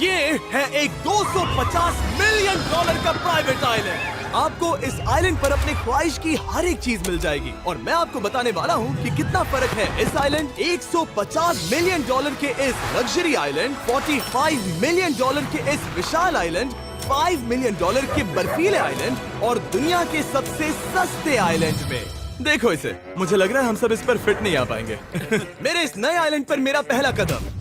ये है एक 250 मिलियन डॉलर का प्राइवेट आइलैंड। आपको इस आइलैंड पर अपने ख्वाहिश की हर एक चीज मिल जाएगी और मैं आपको बताने वाला हूँ कि कितना फर्क है इस आइलैंड 150 मिलियन डॉलर के इस लग्जरी आइलैंड, 45 मिलियन डॉलर के इस विशाल आइलैंड, 5 मिलियन डॉलर के बर्फीले आइलैंड और दुनिया के सबसे सस्ते आइलैंड में। देखो इसे, मुझे लग रहा है हम सब इस पर फिट नहीं आ पाएंगे। मेरे इस नए आइलैंड पर मेरा पहला कदम।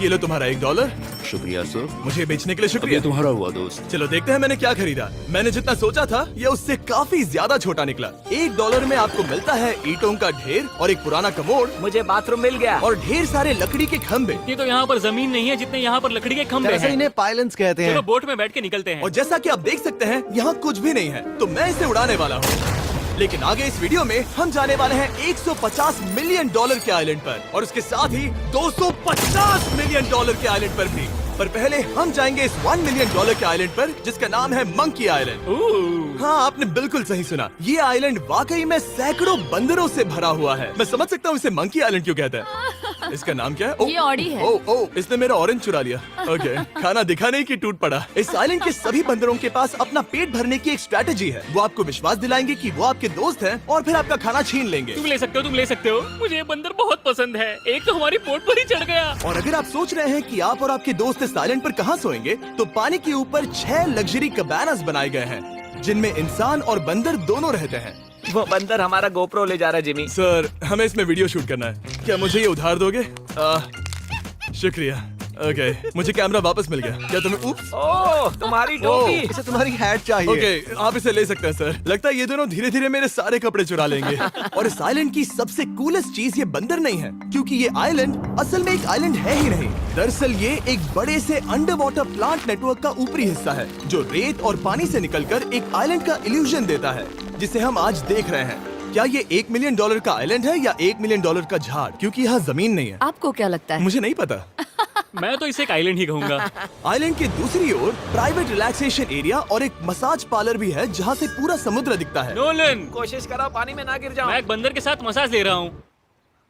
ये लो तुम्हारा $1। शुक्रिया सर। मुझे बेचने के लिए ये शुक्रिया। तुम्हारा हुआ दोस्त। चलो देखते हैं मैंने क्या खरीदा। मैंने जितना सोचा था ये उससे काफी ज्यादा छोटा निकला। $1 में आपको मिलता है ईंटों का ढेर और एक पुराना कमोड। मुझे बाथरूम मिल गया। और ढेर सारे लकड़ी के खंभे। ये तो यहाँ पर जमीन नहीं है जितने यहाँ पर लकड़ी के खंभे जैसे हैं। इन्हें पायलट्स कहते हैं। चलो बोट में बैठ के निकलते हैं। और जैसा कि आप देख सकते हैं यहाँ कुछ भी नहीं है, तो मैं इसे उड़ाने वाला हूँ। लेकिन आगे इस वीडियो में हम जाने वाले हैं 150 मिलियन डॉलर के आइलैंड पर और उसके साथ ही 250 मिलियन डॉलर के आइलैंड पर भी। पर पहले हम जाएंगे इस 1 मिलियन डॉलर के आइलैंड पर जिसका नाम है मंकी आइलैंड। हाँ, आपने बिल्कुल सही सुना। ये आइलैंड वाकई में सैकड़ों बंदरों से भरा हुआ है। मैं समझ सकता हूँ इसे मंकी आइलैंड क्यों कहते हैं। इसका नाम क्या है? ये ऑडी है। ओ, इसने मेरा ऑरेंज चुरा लिया। ओके, खाना दिखा नहीं कि टूट पड़ा। इस आइलैंड के सभी बंदरों के पास अपना पेट भरने की एक स्ट्रैटेजी है। वो आपको विश्वास दिलाएंगे कि वो आपके दोस्त हैं और फिर आपका खाना छीन लेंगे। तुम ले सकते हो, तुम ले सकते हो। मुझे ये बंदर बहुत पसंद है। एक तो हमारी बोट पर ही चढ़ गया। और अगर आप सोच रहे हैं कि आप और आपके दोस्त इस आइलैंड पर कहाँ सोएंगे, तो पानी के ऊपर 6 लग्जरी कबानास बनाए गए हैं जिनमें इंसान और बंदर दोनों रहते हैं। वो बंदर हमारा गोप्रो ले जा रहा है जिमी। सर, हमें इसमें वीडियो शूट करना है। क्या मुझे ये उधार दोगे? शुक्रिया। ओके, मुझे कैमरा वापस मिल गया। क्या तुम्हें उप्स? ओह, तुम्हारी टोपी। इसे तुम्हारी हैट चाहिए। ओके, आप इसे ले सकते हैं सर। लगता है ये दोनों धीरे धीरे मेरे सारे कपड़े चुरा लेंगे। और इस आइलैंड की सबसे कूलेस्ट चीज ये बंदर नहीं है, क्योंकि ये आइलैंड असल में एक आइलैंड है ही नहीं। दरअसल ये एक बड़े से अंडर वाटर प्लांट नेटवर्क का ऊपरी हिस्सा है जो रेत और पानी से निकलकर एक आइलैंड का इल्यूजन देता है जिसे हम आज देख रहे हैं। क्या ये $1 मिलियन का आइलैंड है या $1 मिलियन का झाड़? क्योंकि यहाँ जमीन नहीं है। आपको क्या लगता है? मुझे नहीं पता। मैं तो इसे एक आइलैंड ही कहूँगा। आइलैंड के दूसरी ओर प्राइवेट रिलैक्सेशन एरिया और एक मसाज पार्लर भी है जहाँ से पूरा समुद्र दिखता है। नोलन, कोशिश करो पानी में ना गिर जाओ। मैं एक बंदर के साथ मसाज ले रहा हूँ।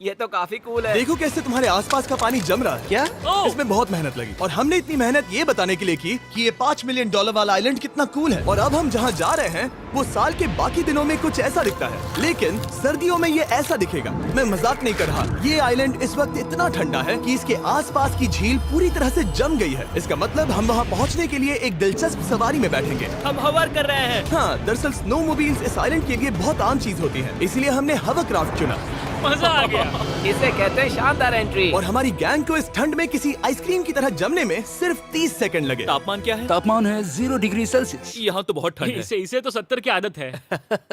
ये तो काफी कूल है। देखो कैसे तुम्हारे आसपास का पानी जम रहा है। क्या? इसमें बहुत मेहनत लगी और हमने इतनी मेहनत ये बताने के लिए की कि ये $5 मिलियन वाला आइलैंड कितना कूल है। और अब हम जहाँ जा रहे हैं वो साल के बाकी दिनों में कुछ ऐसा दिखता है, लेकिन सर्दियों में ये ऐसा दिखेगा। मैं मजाक नहीं कर रहा। ये आइलैंड इस वक्त इतना ठंडा है कि इसके आसपास की झील पूरी तरह से जम गई है। इसका मतलब हम वहाँ पहुँचने के लिए एक दिलचस्प सवारी में बैठेंगे। हम हवर कर रहे हैं। हाँ, दरअसल स्नोमोबाइल्स इस आइलैंड के लिए बहुत आम चीज होती है, इसलिए हमने हवरक्राफ्ट चुना। मजा आ गया। इसे कहते हैं शानदार एंट्री। और हमारी गैंग को इस ठंड में किसी आइसक्रीम की तरह जमने में सिर्फ 30 सेकंड लगे। तापमान क्या है? तापमान है 0 डिग्री सेल्सियस। यहाँ तो बहुत ठंड है। इसे तो 70 की आदत है।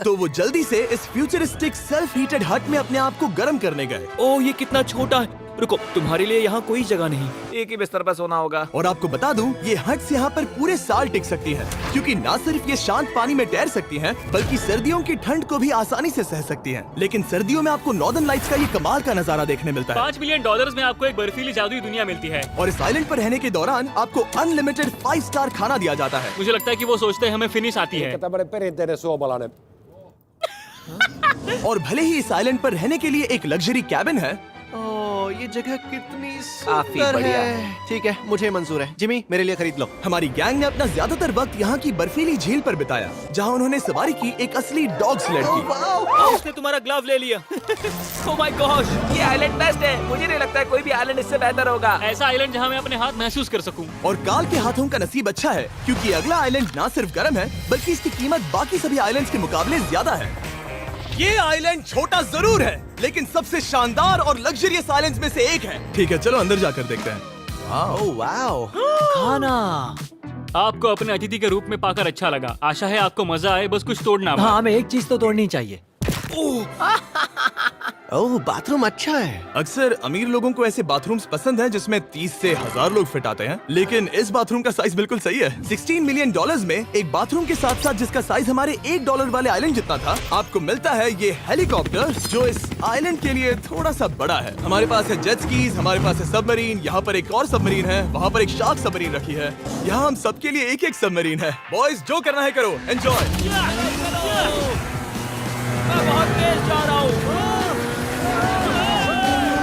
तो वो जल्दी से इस फ्यूचरिस्टिक सेल्फ हीटेड हट में अपने आप को गर्म करने गए। ओह, ये कितना छोटा है। रुको, तुम्हारे लिए यहाँ कोई जगह नहीं। एक ही बिस्तर पर सोना होगा। और आपको बता दूं, ये हट्स यहाँ पर पूरे साल टिक सकती हैं, क्योंकि न सिर्फ ये शांत पानी में तैर सकती हैं, बल्कि सर्दियों की ठंड को भी आसानी से सह सकती हैं। लेकिन सर्दियों में आपको नॉर्दर्न लाइट्स का ये कमाल का नजारा देखने मिलता है। $5 मिलियन में आपको एक बर्फीली जादुई दुनिया मिलती है। और इस आइलैंड पर रहने के दौरान आपको अनलिमिटेड 5 स्टार खाना दिया जाता है। मुझे लगता है कि वो सोचते हैं हमें फिनिश आती है। tämmöinen perinteinen suomalainen. और भले ही इस आइलैंड पर रहने के लिए एक लग्जरी कैबिन है, ओह, ये जगह कितनी काफी सुंदर बढ़िया है। ठीक है, मुझे मंजूर है। जिमी, मेरे लिए खरीद लो। हमारी गैंग ने अपना ज्यादातर वक्त यहाँ की बर्फीली झील पर बिताया, जहाँ उन्होंने सवारी की एक असली डॉग स्लेड की। उसने तुम्हारा ग्लव ले लिया। ओह माय गॉश, ये आइलैंड बेस्ट है। मुझे नहीं लगता है कोई भी आइलैंड इससे बेहतर होगा। ऐसा आइलैंड जहाँ मैं अपने हाथ महसूस कर सकूं। और काल के हाथों का नसीब अच्छा है, क्योंकि अगला आइलैंड न सिर्फ गर्म है, बल्कि इसकी कीमत बाकी सभी आइलैंड्स के मुकाबले ज्यादा है। ये आइलैंड छोटा जरूर है, लेकिन सबसे शानदार और लग्जरियस आइलैंड्स में से एक है। ठीक है, चलो अंदर जाकर देखते हैं। ओह वाओ, खाना। आपको अपने अतिथि के रूप में पाकर अच्छा लगा। आशा है आपको मजा आए, बस कुछ तोड़ना मत। हाँ, हमें एक चीज तो तोड़नी चाहिए। ओह, बाथरूम अच्छा है। अक्सर अमीर लोगों को ऐसे बाथरूम्स पसंद हैं जिसमें 30 से 1000 लोग फिट आते हैं, लेकिन इस बाथरूम का साइज बिल्कुल सही है। $16 मिलियन में एक बाथरूम के साथ साथ जिसका साइज हमारे $1 वाले आइलैंड जितना था, आपको मिलता है ये हेलीकॉप्टर जो इस आइलैंड के लिए थोड़ा सा बड़ा है। हमारे पास है जेट स्कीज, हमारे पास है सबमरीन, यहाँ पर एक और सबमरीन है, वहाँ पर एक शार्क सबमरीन रखी है। यहाँ हम सबके लिए एक एक सबमरीन है। बॉयज, जो करना है करो, एंजॉय। मैं बहुत तेज जा रहा हूँ।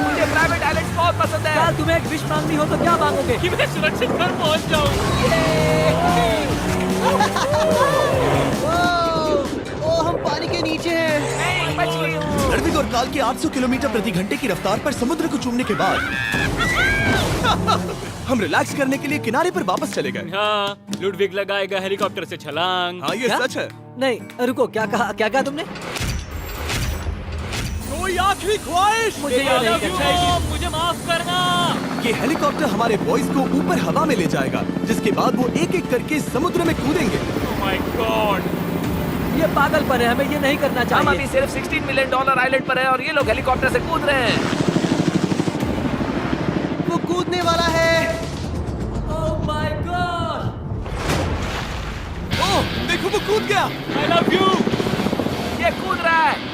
मुझे प्राइवेट आइलैंड बहुत पसंद है। यार तुम्हें एक विश मांगनी हो तो क्या मांगोगे? कि मैं सुरक्षित घर पहुंच जाऊं। ओ, हम पानी के नीचे हैं। नहीं, बच गई हूँ। नर्विक और काल के 800 किलोमीटर प्रति घंटे की रफ्तार पर समुद्र को चूमने के बाद हम रिलैक्स करने के लिए किनारे पर वापस चले गए। हाँ, लुडविग लगाएगा हेलीकॉप्टर से छलांग। हाँ, ये क्या? सच है। नहीं रुको, क्या कहा तुमने? कोई आखिरी ख्वाहिश? मुझे ये नहीं करना चाहिए। मुझे माफ करना। ये हेलीकॉप्टर हमारे बॉयज को ऊपर हवा में ले जाएगा, जिसके बाद वो एक एक करके समुद्र में कूदेंगे। Oh my God! ये पागलपन है, हमें ये नहीं करना हम चाहिए। अभी सिर्फ $16 मिलियन आइलैंड पर है और ये लोग हेलीकॉप्टर से कूद रहे हैं। वो कूदने वाला है। Oh my God! ओह, देखो वो कूद गया। I love you. ये कूद रहा है।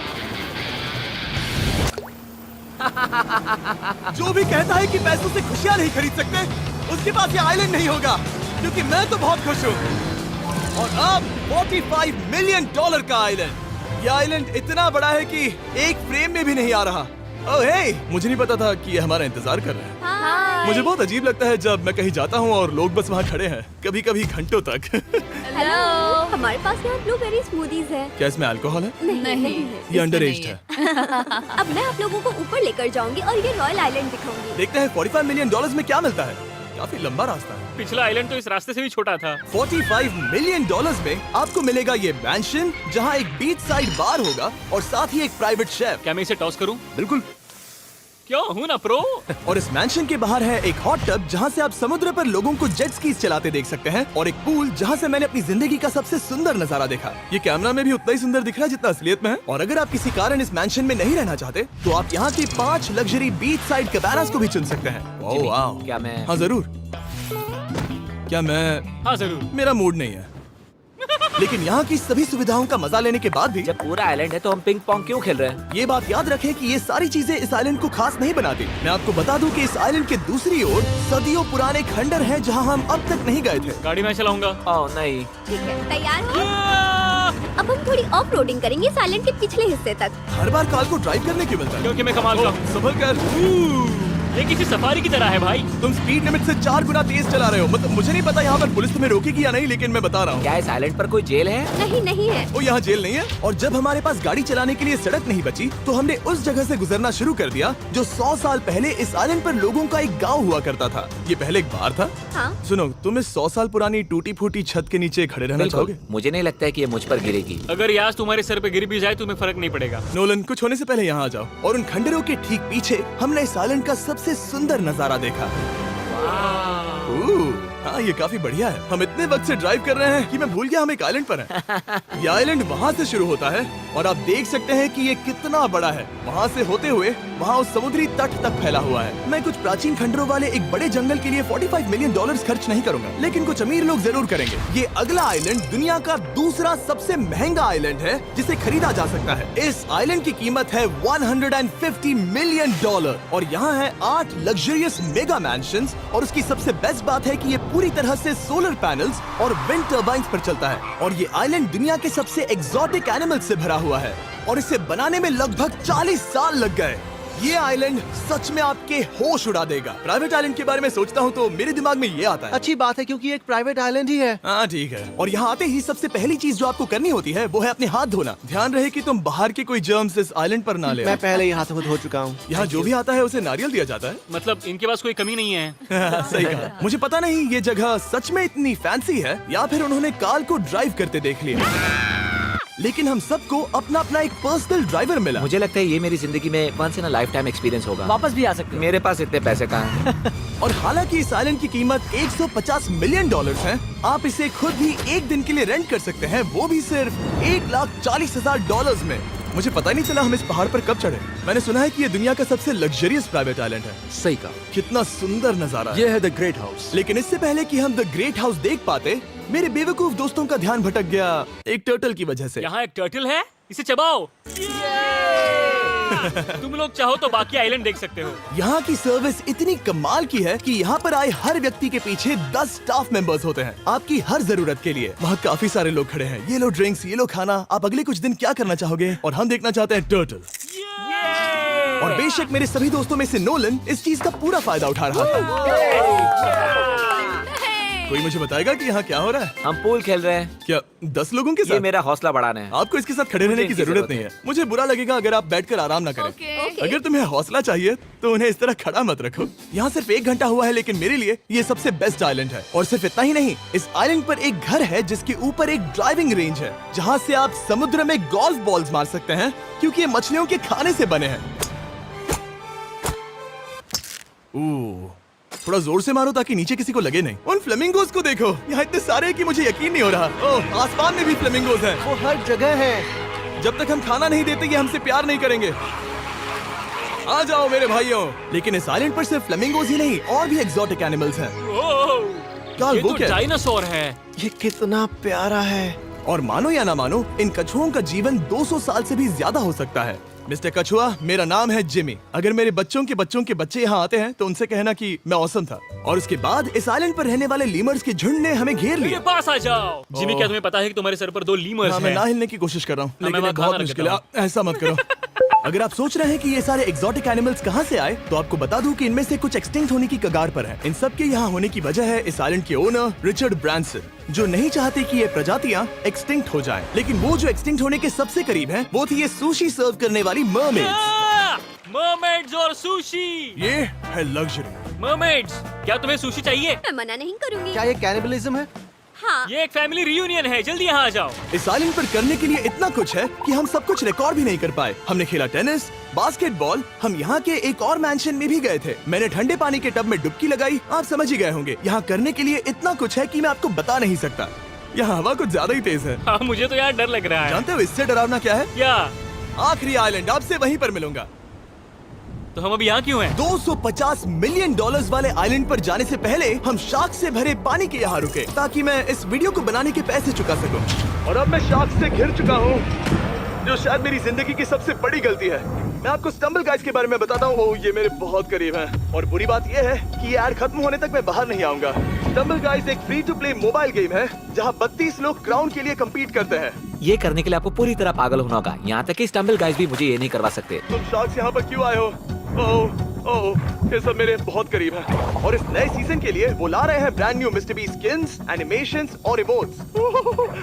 जो भी कहता है कि पैसों से खुशियां नहीं खरीद सकते, उसके पास ये आइलैंड नहीं होगा, क्योंकि मैं तो बहुत खुश हूँ। और अब $45 मिलियन का आइलैंड। ये आइलैंड इतना बड़ा है कि एक फ्रेम में भी नहीं आ रहा। ओह हे, मुझे नहीं पता था कि ये हमारा इंतजार कर रहे हैं। मुझे बहुत अजीब लगता है जब मैं कहीं जाता हूँ और लोग बस वहाँ खड़े हैं, कभी कभी घंटों तक। हेलो, हमारे पास यहाँ ब्लूबेरी स्मूदीज है। क्या इसमें अल्कोहल है? नहीं, ये अंडरएज है। अब मैं आप लोगों को ऊपर लेकर जाऊंगी और ये रॉयल आइलैंड दिखाऊंगी। देखते हैं $45 मिलियन में क्या मिलता है। काफी लंबा रास्ता है। पिछला आइलैंड तो इस रास्ते से भी छोटा था। $45 मिलियन में आपको मिलेगा ये मैंशन, जहाँ एक बीच साइड बार होगा और साथ ही एक प्राइवेट शेफ। क्या मैं इसे टॉस करूं? बिल्कुल। क्यों हूं ना प्रो। और इस मैंशन के बाहर है एक हॉट टब, जहाँ से आप समुद्र पर लोगों को जेट स्कीज चलाते देख सकते हैं, और एक पूल जहाँ से मैंने अपनी जिंदगी का सबसे सुंदर नजारा देखा। ये कैमरा में भी उतना ही सुंदर दिख रहा है जितना असलियत में है। और अगर आप किसी कारण इस मैंशन में नहीं रहना चाहते, तो आप यहाँ की 5 लग्जरी बीच साइड कैबानास को भी चुन सकते हैं। ओह वाह। क्या मैं हाँ जरूर। क्या मैं? हाँ जरूर। मेरा मूड नहीं है। लेकिन यहाँ की सभी सुविधाओं का मजा लेने के बाद भी जब पूरा आइलैंड है तो हम पिंग पोंग क्यों खेल रहे हैं? ये बात याद रखें कि ये सारी चीजें इस आइलैंड को खास नहीं बनाती। मैं आपको बता दूं कि इस आइलैंड के दूसरी ओर सदियों पुराने खंडर हैं, जहां हम अब तक नहीं गए थे। गाड़ी मैं चलाऊंगा। ओह नहीं। ठीक है, तैयार हो? अब हम थोड़ी ऑफ रोडिंग करेंगे इस आइलैंड के पिछले हिस्से तक। हर बार कार को ड्राइव करने क्यों मिलता है? क्योंकि मैं कमाल का हूं। संभल कर। ये किसी सफारी की तरह है भाई। तुम स्पीड लिमिट से 4 गुना तेज चला रहे हो। मतलब मुझे नहीं पता यहाँ पर पुलिस तुम्हें रोकेगी या नहीं, लेकिन मैं बता रहा हूँ। क्या इस आइलैंड पर कोई जेल है? नहीं, नहीं है। वो यहाँ जेल नहीं है। और जब हमारे पास गाड़ी चलाने के लिए सड़क नहीं बची, तो हमने उस जगह से गुजरना शुरू कर दिया जो 100 साल पहले इस आइलैंड पर लोगों का एक गाँव हुआ करता था। ये पहले एक बार था। हाँ। सुनो, तुम इस 100 साल पुरानी टूटी फूटी छत के नीचे खड़े रहना चाहोगे? मुझे नहीं लगता है कि ये मुझ पर गिरेगी। अगर ये आज तुम्हारे सर पे गिर भी जाए तो तुम्हें फर्क नहीं पड़ेगा। नोलन, कुछ होने से पहले यहाँ आ जाओ। और उन खंडरों के ठीक पीछे हमने इस आइलैंड का सबसे सुंदर नजारा देखा। हाँ, ये काफी बढ़िया है। हम इतने वक्त से ड्राइव कर रहे हैं कि मैं भूल गया हम एक आइलैंड पर हैं। ये आइलैंड वहाँ से शुरू होता है और आप देख सकते हैं कि ये कितना बड़ा है। वहाँ से होते हुए वहाँ उस समुद्री तट तक फैला हुआ है। मैं कुछ प्राचीन खंडरों वाले एक बड़े जंगल के लिए $45 मिलियन खर्च नहीं करूंगा, लेकिन कुछ अमीर लोग जरूर करेंगे। ये अगला आइलैंड दुनिया का दूसरा सबसे महंगा आइलैंड है जिसे खरीदा जा सकता है। इस आइलैंड की कीमत है $150 मिलियन और यहाँ है 8 लग्जरियस मेगा मैंशंस। और उसकी सबसे बेस्ट बात है कि ये पूरी तरह से सोलर पैनल्स और विंड टर्बाइन्स पर चलता है। और ये आइलैंड दुनिया के सबसे एक्सोटिक एनिमल्स से भरा हुआ है और इसे बनाने में लगभग 40 साल लग गए। ये आइलैंड सच में आपके होश उड़ा देगा। प्राइवेट आइलैंड के बारे में सोचता हूँ तो मेरे दिमाग में ये आता है। अच्छी बात है, क्योंकि एक प्राइवेट आइलैंड ही है। हाँ ठीक है। और यहाँ आते ही सबसे पहली चीज जो आपको करनी होती है वो है अपने हाथ धोना। ध्यान रहे कि तुम बाहर के कोई जर्म्स इस आइलैंड पर ना ले। मैं पहले ही हाथों धो चुका हूँ। यहाँ जो भी आता है उसे नारियल दिया जाता है। मतलब इनके पास कोई कमी नहीं है। सही कहा। मुझे पता नहीं ये जगह सच में इतनी फैंसी है या फिर उन्होंने कार को ड्राइव करते देख लिया, लेकिन हम सबको अपना अपना एक पर्सनल ड्राइवर मिला। मुझे लगता है ये मेरी जिंदगी में once in a lifetime experience होगा। वापस भी आ सकते हो। मेरे पास इतने पैसे कहाँ हैं? और हालांकि इस आइलैंड की कीमत $150 मिलियन है, आप इसे खुद भी एक दिन के लिए रेंट कर सकते हैं, वो भी सिर्फ $1,40,000 में। मुझे पता ही नहीं चला हम इस पहाड़ पर कब चढ़े। मैंने सुना है कि ये दुनिया का सबसे लग्जरियस प्राइवेट आइलैंड है। सही कहा। कितना सुंदर नजारा है। ये है द ग्रेट हाउस। लेकिन इससे पहले कि हम द ग्रेट हाउस देख पाते, मेरे बेवकूफ दोस्तों का ध्यान भटक गया एक टर्टल की वजह से। यहाँ एक टर्टल है, इसे चबाओ। तुम लोग चाहो तो बाकी आइलैंड देख सकते हो। यहाँ की सर्विस इतनी कमाल की है कि यहाँ पर आए हर व्यक्ति के पीछे 10 स्टाफ मेंबर्स होते हैं आपकी हर जरूरत के लिए। वहाँ काफी सारे लोग खड़े हैं। ये लो ड्रिंक्स, ये लो खाना। आप अगले कुछ दिन क्या करना चाहोगे? और हम देखना चाहते हैं टर्टल। और बेशक मेरे सभी दोस्तों में से नोलन इस चीज का पूरा फायदा उठा रहा था। कोई मुझे बताएगा कि यहाँ क्या हो रहा है? हम पूल खेल रहे हैं। क्या 10 लोगों के ये साथ? मेरा हौसला बढ़ाना है। आपको इसके साथ खड़े रहने की इनकी जरूरत नहीं है। मुझे बुरा लगेगा अगर आप बैठकर आराम ना करें। ओके। अगर तुम्हें हौसला चाहिए तो उन्हें इस तरह खड़ा मत रखो। यहाँ सिर्फ 1 घंटा हुआ है, लेकिन मेरे लिए ये सबसे बेस्ट आइलैंड है। और सिर्फ इतना ही नहीं, इस आइलैंड पर एक घर है जिसके ऊपर एक ड्राइविंग रेंज है, जहाँ से आप समुद्र में गोल्फ बॉल्स मार सकते हैं, क्योंकि ये मछलियों के खाने से बने हैं। थोड़ा जोर से मारो ताकि नीचे किसी को लगे नहीं। उन फ्लेमिंगोज को देखो, यहाँ इतने सारे हैं कि मुझे यकीन नहीं हो रहा। ओह, आसमान में भी फ्लेमिंगोज हैं। वो हर जगह है। जब तक हम खाना नहीं देते ये हमसे प्यार नहीं करेंगे। आ जाओ मेरे भाइयों। लेकिन इस आइलैंड पर सिर्फ फ्लेमिंगोज ही नहीं, और भी एक्सोटिक एनिमल्स हैं। ये वो तो क्या है? डायनासोर है। ये कितना प्यारा है। और मानो या ना मानो, इन कछुओं का जीवन 200 साल से भी ज्यादा हो सकता है। मिस्टर कछुआ, मेरा नाम है जिमी। अगर मेरे बच्चों के बच्चे यहाँ आते हैं तो उनसे कहना कि मैं औसम था। और उसके बाद इस आइलैंड पर रहने वाले लीमर्स के झुंड ने हमें घेर मेरे लिया। पास आ जाओ। जिमी, क्या तुम्हें पता है कि तुम्हारे सर पर 2 लीमर्स हाँ, मैं हैं? ना हिलने की कोशिश कर रहा हूँ, मैं लेकिन वहाँ ये बहुत खाना मुश्किल है। रखता ऐसा मत करो। अगर आप सोच रहे हैं कि ये सारे एक्सोटिक एनिमल्स कहाँ से आए, तो आपको बता दूं कि इनमें से कुछ एक्सटिंक्ट होने की कगार पर हैं। इन सब के यहाँ होने की वजह है इस आइलैंड के ओनर रिचर्ड ब्रांसन, जो नहीं चाहते कि ये प्रजातियां एक्सटिंक्ट हो जाएं। लेकिन वो जो एक्सटिंक्ट होने के सबसे करीब हैं, वो थी ये सुशी सर्व करने वाली मरमेड्स। मरमेड्स और सुशी। ये है लग्जरी। मरमेड्स, क्या तुम्हें सुशी चाहिए? मैं मना नहीं करूंगी। क्या ये कैनिबलिज्म है? हाँ। ये एक फैमिली रियूनियन है, जल्दी यहाँ आ जाओ। इस आइलैंड पर करने के लिए इतना कुछ है कि हम सब कुछ रिकॉर्ड भी नहीं कर पाए। हमने खेला टेनिस, बास्केटबॉल, हम यहाँ के एक और मैंशन में भी गए थे। मैंने ठंडे पानी के टब में डुबकी लगाई। आप समझ ही गए होंगे, यहाँ करने के लिए इतना कुछ है कि मैं आपको बता नहीं सकता। यहाँ हवा कुछ ज्यादा ही तेज है। हाँ, मुझे तो यार डर लग रहा है। जानते हो इससे डरावना क्या है? क्या? आखिरी आइलैंड, आपसे वहीं पर मिलूंगा। तो हम अभी यहाँ क्यों हैं? 250 मिलियन डॉलर्स वाले आइलैंड पर जाने से पहले हम शार्क से भरे पानी के यहाँ रुके, ताकि मैं इस वीडियो को बनाने के पैसे चुका सकूं। और अब मैं शार्क से घिर चुका हूँ, जो शायद मेरी जिंदगी की सबसे बड़ी गलती है। मैं आपको स्टम्बल गाइस के बारे में बताता हूँ। ओह, ये मेरे बहुत करीब हैं। और बुरी बात यह है कि ये ऐड खत्म होने तक मैं बाहर नहीं आऊंगा। स्टम्बल गाइस एक free to play mobile game है, जहाँ 32 लोग क्राउन के लिए कम्पीट करते हैं। ये करने के लिए आपको पूरी तरह पागल होना होगा। यहाँ तक कि स्टम्बल गाइस भी मुझे ये नहीं करवा सकते। तुम शार्क्स यहाँ पर क्यों आए हो? ओह, ये सब मेरे बहुत करीब है। और इस नए सीजन के लिए वो ला रहे हैं brand new mister beast skins, animations और इमोट्स।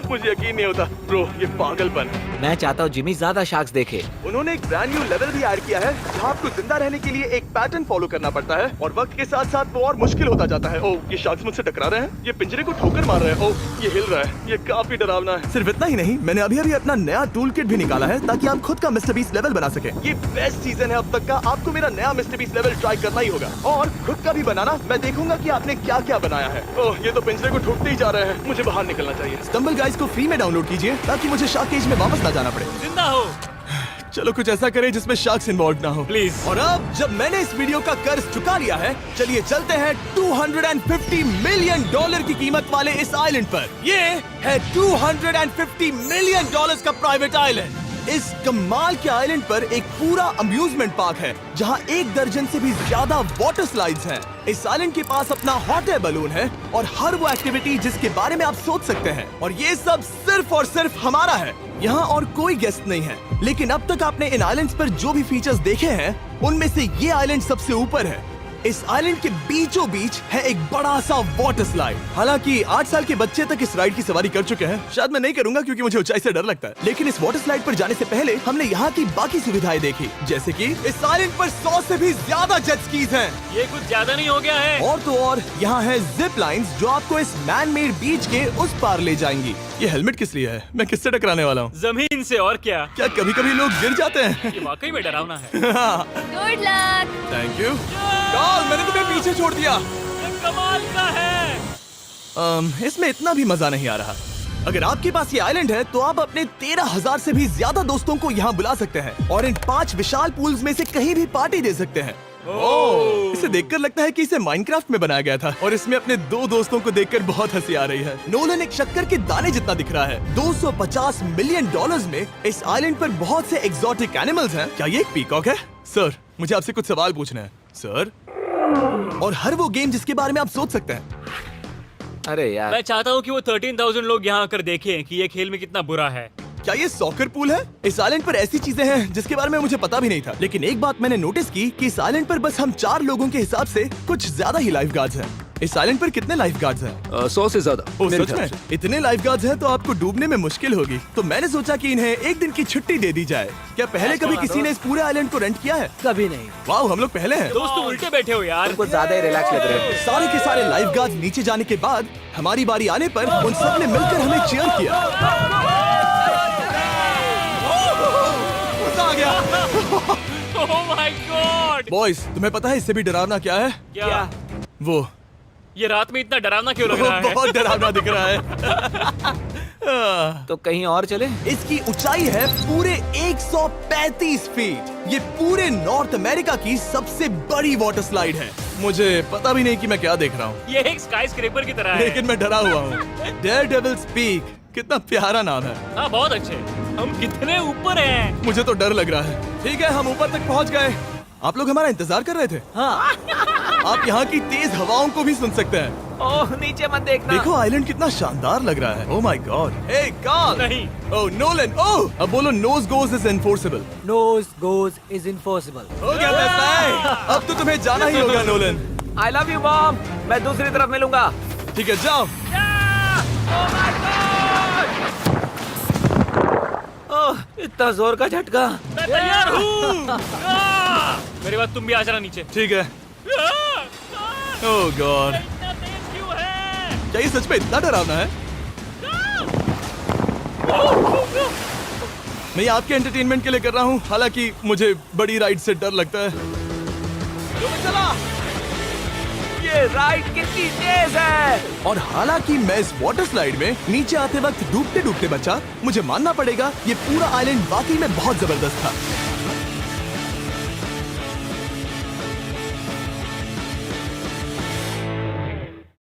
मुझे यकीन नहीं होता ब्रो, ये पागलपन। मैं चाहता हूँ जिमी ज्यादा शार्क्स देखे। उन्होंने एक ब्रांड न्यू लेवल भी ऐड किया है, जहाँ आपको जिंदा रहने के लिए एक पैटर्न फॉलो करना पड़ता है, और वक्त के साथ साथ वो और मुश्किल होता जाता है। ओह, ये शार्क्स मुझसे टकरा रहे हैं, ये पिंजरे को ठोकर मार रहे हैं। ओह, ये हिल रहा है, ये काफी डरावना है। सिर्फ इतना ही नहीं, मैंने अभी अपना नया टूल किट भी निकाला है, ताकि आप खुद का मिस्टर बीस्ट लेवल बना सके। ये बेस्ट सीजन है अब तक का। आपको मेरा नया मिस्टर बीस्ट लेवल ट्राई करना ही होगा, और खुद का भी बनाना। मैं देखूंगा कि आपने क्या क्या बनाया है। ओह, ये तो पिंजरे को ठोकते ही जा रहे हैं, मुझे बाहर निकलना चाहिए। स्टम्बल गाइस को फ्री में डाउनलोड कीजिए, ताकि मुझे शार्क केज में वापस ना जाना पड़े। जिंदा हो। चलो कुछ ऐसा करें जिसमें शार्क्स इन्वॉल्व ना हो, प्लीज। और अब जब मैंने इस वीडियो का कर्ज चुका लिया है, चलिए चलते हैं 250 मिलियन डॉलर की कीमत वाले इस आइलैंड पर। ये है 250 मिलियन डॉलर्स का प्राइवेट आइलैंड। इस कमाल के आइलैंड पर एक पूरा अम्यूजमेंट पार्क है, जहां 1 दर्जन से भी ज्यादा वाटर स्लाइड्स हैं। इस आइलैंड के पास अपना हॉट एयर बलून है, और हर वो एक्टिविटी जिसके बारे में आप सोच सकते हैं। और ये सब सिर्फ और सिर्फ हमारा है। यहाँ और कोई गेस्ट नहीं है, लेकिन अब तक आपने इन आइलैंड्स पर जो भी फीचर्स देखे हैं, उनमें से ये आइलैंड सबसे ऊपर है। इस आइलैंड के बीचों बीच है एक बड़ा सा वाटर स्लाइड। हालांकि 8 साल के बच्चे तक इस राइड की सवारी कर चुके हैं। शायद मैं नहीं करूंगा क्योंकि मुझे ऊंचाई से डर लगता है। लेकिन इस वाटर स्लाइड पर जाने से पहले हमने यहाँ की बाकी सुविधाएं देखी, जैसे कि इस आइलैंड पर 100 से भी ज्यादा जेट स्कीज हैं। ये कुछ ज्यादा नहीं हो गया है? और तो और यहाँ है जिप लाइन्स, जो आपको इस मैन मेड बीच के उस पार ले जाएंगी। ये हेलमेट किस लिए है? मैं किससे टकराने वाला हूँ? जमीन से, और क्या? क्या कभी कभी लोग गिर जाते हैं? ये वाकई में डरावना है। Good luck. Thank you Carl, मैंने तुम्हें पीछे छोड़ दिया। ये कमाल का है। इसमें इतना भी मजा नहीं आ रहा। अगर आपके पास ये आइलैंड है, तो आप अपने 13,000 से भी ज्यादा दोस्तों को यहाँ बुला सकते हैं, और इन 5 विशाल पूल्स में से कहीं भी पार्टी दे सकते हैं। ओह, इसे देखकर लगता है कि इसे माइनक्राफ्ट में बनाया गया था, और इसमें अपने 2 दोस्तों को देखकर बहुत हंसी आ रही है। नोलन एक शक्कर के दाने जितना दिख रहा है। 250 मिलियन डॉलर्स में इस आइलैंड पर बहुत से एक्सोटिक एनिमल्स हैं। क्या ये एक पीकॉक है? सर, मुझे आपसे कुछ सवाल पूछना है सर। और हर वो गेम जिसके बारे में आप सोच सकते हैं। अरे यार, मैं चाहता हूँ कि वो 13,000 लोग यहाँ आकर देखें कि ये खेल में कितना बुरा है। क्या ये सॉकर पूल है? इस आइलैंड पर ऐसी चीजें हैं जिसके बारे में मुझे पता भी नहीं था, लेकिन एक बात मैंने नोटिस की कि इस आइलैंड पर बस हम 4 लोगों के हिसाब से कुछ ज्यादा ही लाइफ गार्ड्स हैं। इस आइलैंड पर कितने लाइफ गार्ड्स हैं? 100 से ज्यादा। ओ मेरे सच ख्याल में? से। इतने लाइफ गार्ड्स हैं तो आपको डूबने में मुश्किल होगी। तो मैंने सोचा कि इन्हें एक दिन की छुट्टी दे दी जाए। क्या पहले कभी किसी ने इस पूरे आइलैंड को रेंट किया है? कभी नहीं। वाह, हम लोग पहले हैं। दोस्त तुम उल्टे बैठे हो यार। कुछ ज्यादा ही रिलैक्स लग रहे हैं। सारे के सारे लाइफ गार्ड्स नीचे जाने के बाद हमारी बारी आने पर उन सब ने मिलकर हमें चीयर किया। मजा आ गया। ओह माय गॉड। बॉयज, तुम्हें पता है इससे भी डरावना क्या है? क्या? वो ये रात में इतना डरावना क्यों लग रहा है? बहुत डरावना दिख रहा है। तो कहीं और चले? इसकी ऊंचाई है पूरे 135 फीट। ये पूरे नॉर्थ अमेरिका की सबसे बड़ी वाटर स्लाइड है। मुझे पता भी नहीं कि मैं क्या देख रहा हूँ, ये एक स्काई स्क्रेपर की तरह है। लेकिन मैं डरा हुआ हूँ। डेयरडेविल्स पीक, कितना प्यारा नाम है। हाँ बहुत अच्छे। हम कितने ऊपर हैं। मुझे तो डर लग रहा है। ठीक है, हम ऊपर तक पहुँच गए। आप लोग हमारा इंतजार कर रहे थे। हाँ। आप यहाँ की तेज हवाओं को भी सुन सकते हैं। ओह नीचे मत देखना। देखो आइलैंड कितना शानदार लग रहा है। Oh my god. Hey Carl. नहीं। Oh Nolan. ओह, अब बोलो nose goes is enforceable. Nose goes is impossible. हो गया फैसला। अब तो तुम्हें जाना ही होगा Nolan. I love you mom. मैं दूसरी तरफ मिलूंगा। ठीक है, जाओ। ओह इतना जोर का झटका। मैं तैयार हूँ। मेरे बाद तुम भी आ जाना नीचे। ठीक है। ओह गॉड, इतना तेज क्यों है? क्या ये सच में इतना डरावना है? मैं ये आपके एंटरटेनमेंट के लिए कर रहा हूँ, हालांकि मुझे बड़ी राइड से डर लगता है। चला। ये राइड कितनी तेज है। और हालांकि मैं इस वाटर स्लाइड में नीचे आते वक्त डूबते डूबते बचा, मुझे मानना पड़ेगा ये पूरा आइलैंड वाकई में बहुत जबरदस्त था।